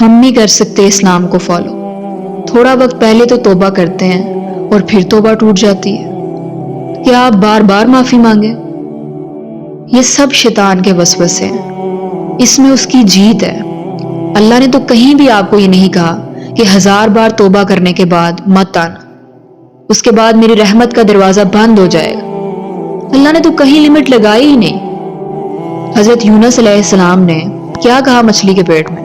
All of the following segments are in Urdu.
ہم نہیں کر سکتے اسلام کو فالو. تھوڑا وقت پہلے تو توبہ کرتے ہیں اور پھر توبہ ٹوٹ جاتی ہے. کیا آپ بار بار معافی مانگیں؟ یہ سب شیطان کے وسوسے ہیں. اس میں اس کی جیت ہے. اللہ نے تو کہیں بھی آپ کو یہ نہیں کہا کہ 1000 بار توبہ کرنے کے بعد مت آنا، اس کے بعد میری رحمت کا دروازہ بند ہو جائے گا. اللہ نے تو کہیں لمٹ لگائی ہی نہیں. حضرت یونس علیہ السلام نے کیا کہا مچھلی کے پیٹ میں؟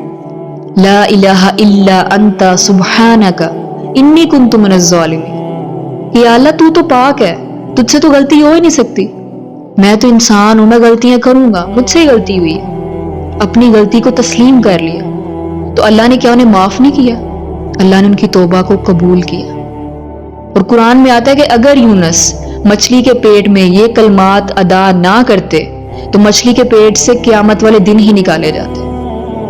لا الہ الا انت سبحانک انی کنت من الظالمین. کہ یا اللہ تو تو پاک ہے، تجھ سے تو غلطی ہو ہی نہیں سکتی. میں تو انسان ہوں، میں غلطیاں کروں گا، مجھ سے ہی غلطی ہوئی ہے. اپنی غلطی کو تسلیم کر لیا تو اللہ نے کیا انہیں معاف نہیں کیا؟ اللہ نے ان کی توبہ کو قبول کیا. اور قرآن میں آتا ہے کہ اگر یونس مچھلی کے پیٹ میں یہ کلمات ادا نہ کرتے تو مچھلی کے پیٹ سے قیامت والے دن ہی نکالے جاتے.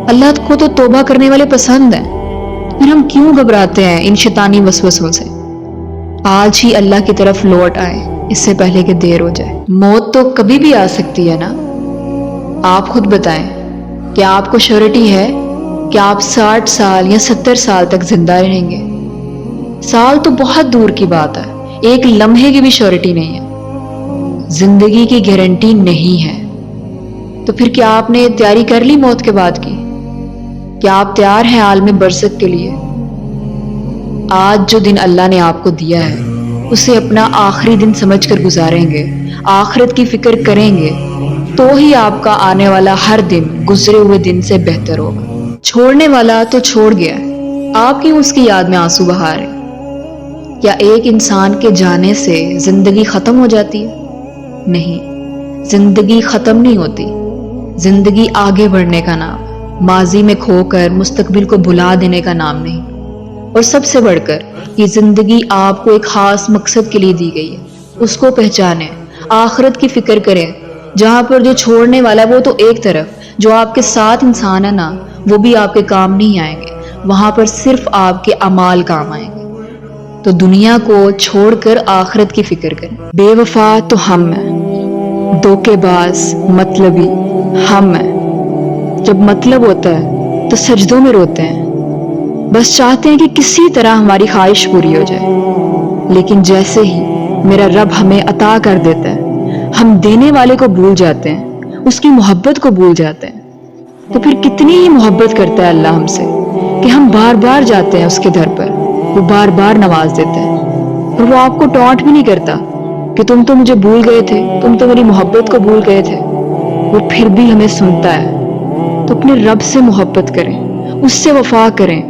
اللہ کو تو توبہ کرنے والے پسند ہیں. پھر ہم کیوں گھبراتے ہیں ان شیطانی وسوسوں سے؟ آج ہی اللہ کی طرف لوٹ آئے اس سے پہلے کہ دیر ہو جائے. موت تو کبھی بھی آ سکتی ہے نا. آپ خود بتائیں کہ آپ کو شیورٹی ہے کہ آپ 60 سال یا 70 سال تک زندہ رہیں گے؟ سال تو بہت دور کی بات ہے، ایک لمحے کی بھی شیورٹی نہیں ہے. زندگی کی گارنٹی نہیں ہے. تو پھر کیا آپ نے تیاری کر لی موت کے بعد کی؟ کیا آپ تیار ہیں عالم برزخ کے لیے؟ آج جو دن اللہ نے آپ کو دیا ہے اسے اپنا آخری دن سمجھ کر گزاریں گے، آخرت کی فکر کریں گے تو ہی آپ کا آنے والا ہر دن گزرے ہوئے دن سے بہتر ہوگا. چھوڑنے والا تو چھوڑ گیا، آپ کیوں اس کی یاد میں آنسو بہا رہے ہیں؟ کیا ایک انسان کے جانے سے زندگی ختم ہو جاتی ہے؟ نہیں، زندگی ختم نہیں ہوتی. زندگی آگے بڑھنے کا نام، ماضی میں کھو کر مستقبل کو بھلا دینے کا نام نہیں. اور سب سے بڑھ کر یہ زندگی آپ کو ایک خاص مقصد کے لیے دی گئی ہے، اس کو پہچانیں، آخرت کی فکر کریں. جہاں پر جو چھوڑنے والا ہے وہ تو ایک طرف، جو آپ کے ساتھ انسان ہے نا وہ بھی آپ کے کام نہیں آئیں گے. وہاں پر صرف آپ کے اعمال کام آئیں گے. تو دنیا کو چھوڑ کر آخرت کی فکر کریں. بے وفا تو ہم ہیں، دھوکے باز مطلبی ہم ہیں. جب مطلب ہوتا ہے تو سجدوں میں روتے ہیں، بس چاہتے ہیں کہ کسی طرح ہماری خواہش پوری ہو جائے. لیکن جیسے ہی میرا رب ہمیں عطا کر دیتا ہے ہم دینے والے کو بھول جاتے ہیں، اس کی محبت کو بھول جاتے ہیں. تو پھر کتنی ہی محبت کرتا ہے اللہ ہم سے کہ ہم بار بار جاتے ہیں اس کے در پر، وہ بار بار نواز دیتا ہے. اور وہ آپ کو ٹونٹ بھی نہیں کرتا کہ تم تو مجھے بھول گئے تھے، تم تو میری محبت کو بھول گئے تھے. وہ پھر بھی ہمیں سنتا ہے. تو اپنے رب سے محبت کریں، اس سے وفا کریں،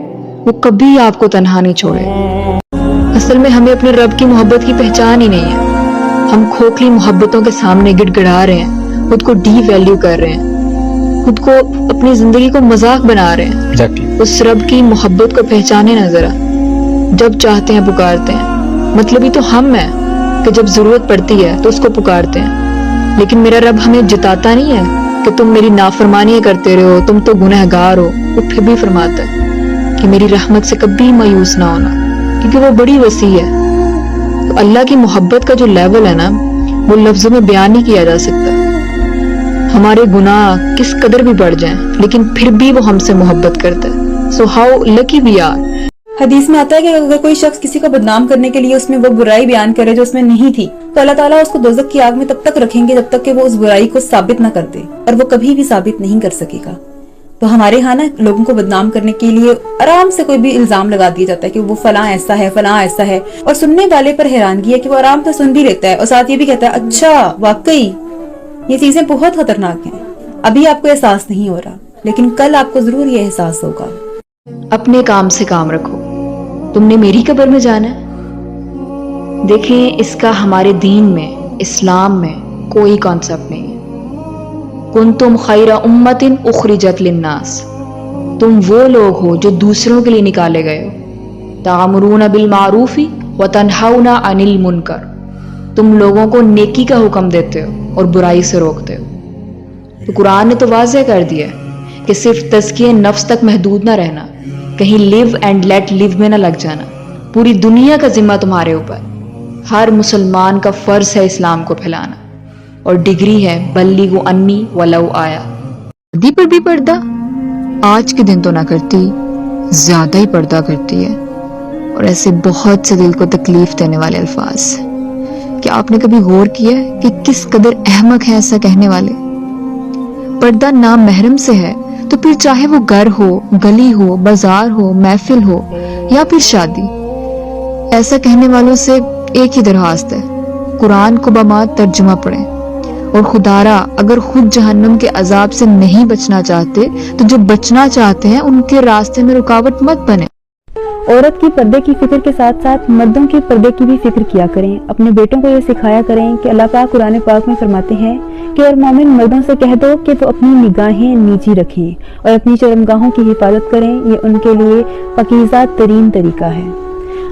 وہ کبھی آپ کو تنہا نہیں چھوڑے. اصل میں ہمیں اپنے رب کی محبت کی پہچان ہی نہیں ہے. ہم کھوکھلی محبتوں کے سامنے گڑ گڑا رہے ہیں، خود کو ڈی ویلیو کر رہے ہیں، خود کو اپنی زندگی کو مذاق بنا رہے ہیں. اس رب کی محبت کو پہچانے نہ ذرا. جب چاہتے ہیں پکارتے ہیں، مطلب ہی تو ہم ہیں کہ جب ضرورت پڑتی ہے تو اس کو پکارتے ہیں. لیکن میرا رب ہمیں جتاتا نہیں ہے کہ تم میری نافرمانی کرتے رہو، تم تو گنہگار ہو. وہ پھر بھی فرماتا ہے کہ میری رحمت سے کبھی مایوس نہ ہونا، کیونکہ وہ بڑی وسیع ہے. تو اللہ کی محبت کا جو لیول ہے نا وہ لفظوں میں بیان نہیں کیا جا سکتا. ہمارے گناہ کس قدر بھی بڑھ جائیں لیکن پھر بھی وہ ہم سے محبت کرتا ہے. So how lucky we are. حدیث میں آتا ہے کہ اگر کوئی شخص کسی کو بدنام کرنے کے لیے اس میں وہ برائی بیان کرے جو اس میں نہیں تھی تو اللہ تعالیٰ اس کو دوزخ کی آگ میں تب تک رکھیں گے جب تک کہ وہ اس برائی کو ثابت نہ کر دے، اور وہ کبھی بھی ثابت نہیں کر سکے گا. تو ہمارے ہاں نا لوگوں کو بدنام کرنے کے لیے آرام سے کوئی بھی الزام لگا دیا جاتا ہے کہ وہ فلاں ایسا ہے، فلاں ایسا ہے، اور سننے والے پر حیرانگی ہے کہ وہ آرام سے سن بھی لیتا ہے اور ساتھ یہ بھی کہتا ہے اچھا واقعی. یہ چیزیں بہت خطرناک ہیں. ابھی آپ کو احساس نہیں ہو رہا لیکن کل آپ کو ضرور یہ احساس ہوگا. اپنے کام سے کام رکھو. تم نے میری قبر میں جانا ہے؟ دیکھیں اس کا ہمارے دین میں، اسلام میں کوئی کانسیپٹ نہیں ہے. کنتم خیر امت اخرجت للناس. تم وہ لوگ ہو جو دوسروں کے لیے نکالے گئے ہو. تأمرون بالمعروف وتنہون عن المنکر. تم لوگوں کو نیکی کا حکم دیتے ہو اور برائی سے روکتے ہو. تو قرآن نے تو واضح کر دیا ہے کہ صرف تزکیہ نفس تک محدود نہ رہنا، کہیں لیو اینڈ لیٹ لیو میں نہ لگ جانا. پوری دنیا کا ذمہ تمہارے اوپر. ہر مسلمان کا فرض ہے اسلام کو پھیلانا، اور ڈگری ہے بلغوا انی ولو آیا. شادی پر بھی پردہ آج کے دن تو نہ کرتی زیادہ ہی پردہ کرتی ہے، اور ایسے بہت سے دل کو تکلیف دینے والے الفاظ۔ کیا آپ نے کبھی غور کیا ہے کہ کس قدر احمق ہے ایسا کہنے والے؟ پردہ نام محرم سے ہے تو پھر چاہے وہ گھر ہو، گلی ہو، بازار ہو، محفل ہو یا پھر شادی، ایسا کہنے والوں سے ایک ہی درخواست ہے، قرآن کو بمات ترجمہ پڑھیں، اور خدارا اگر خود جہنم کے عذاب سے نہیں بچنا چاہتے تو جو بچنا چاہتے ہیں ان کے راستے میں رکاوٹ مت بنے۔ عورت کی پردے کی فکر کے ساتھ ساتھ مردوں کی پردے کی بھی فکر کیا کریں۔ اپنے بیٹوں کو یہ سکھایا کریں کہ اللہ پاک قرآن پاک میں فرماتے ہیں کہ اور مومن مردوں سے کہہ دو کہ وہ اپنی نگاہیں نیچی رکھیں اور اپنی شرمگاہوں کی حفاظت کریں، یہ ان کے لیے پاکیزہ ترین طریقہ ہے۔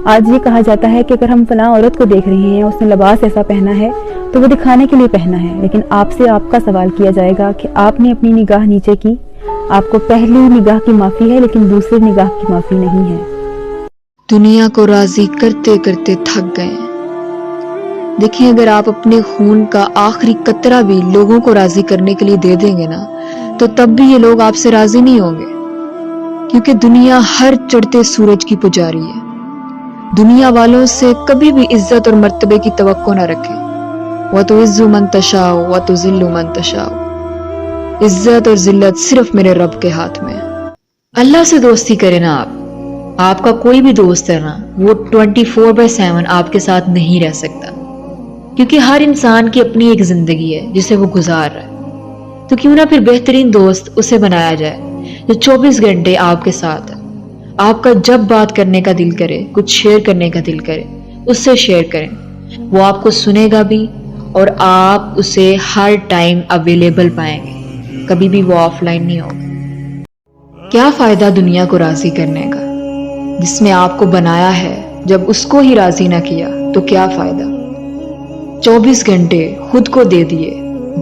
آج یہ کہا جاتا ہے کہ اگر ہم فلاں عورت کو دیکھ رہے ہیں، اس نے لباس ایسا پہنا ہے تو وہ دکھانے کے لیے پہنا ہے، لیکن آپ سے آپ کا سوال کیا جائے گا کہ آپ نے اپنی نگاہ نیچے کی؟ آپ کو پہلی نگاہ کی معافی ہے لیکن دوسری نگاہ کی معافی نہیں ہے۔ دنیا کو راضی کرتے کرتے تھک گئے ہیں۔ دیکھیں، اگر آپ اپنے خون کا آخری قطرہ بھی لوگوں کو راضی کرنے کے لیے دے دیں گے نا، تو تب بھی یہ لوگ آپ سے راضی نہیں ہوں گے، کیونکہ دنیا ہر چڑھتے سورج کی پجاری ہے۔ دنیا والوں سے کبھی بھی عزت اور مرتبے کی توقع نہ رکھیں۔ وَتُعِزُّ مَن تَشَاءُ وَتُذِلُّ مَن تَشَاءُ۔ عزت اور ذلت صرف میرے رب کے ہاتھ میں ہے۔ اللہ سے دوستی کریں نا آپ کا کوئی بھی دوست ہے نا، وہ 24/7 آپ کے ساتھ نہیں رہ سکتا، کیونکہ ہر انسان کی اپنی ایک زندگی ہے جسے وہ گزار رہا ہے۔ تو کیوں نہ پھر بہترین دوست اسے بنایا جائے جو 24 گھنٹے آپ کے ساتھ ہے۔ آپ کا جب بات کرنے کا دل کرے، کچھ شیئر کرنے کا دل کرے، اس سے شیئر کریں، وہ آپ کو سنے گا بھی اور آپ اسے ہر ٹائم اویلیبل پائیں گے، کبھی بھی وہ آف لائن نہیں ہوگا۔ کیا فائدہ دنیا کو راضی کرنے کا جس نے آپ کو بنایا ہے؟ جب اس کو ہی راضی نہ کیا تو کیا فائدہ؟ 24 گھنٹے خود کو دے دیے،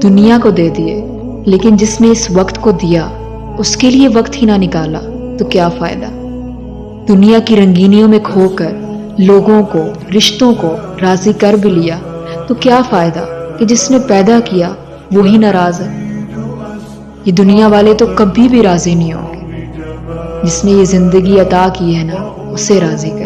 دنیا کو دے دیے، لیکن جس نے اس وقت کو دیا اس کے لیے وقت ہی نہ نکالا تو کیا فائدہ؟ دنیا کی رنگینیوں میں کھو کر لوگوں کو، رشتوں کو راضی کر بھی لیا تو کیا فائدہ کہ جس نے پیدا کیا وہی ناراض ہے۔ یہ دنیا والے تو کبھی بھی راضی نہیں ہوں گے۔ جس نے یہ زندگی عطا کی ہے نا، اسے راضی کر۔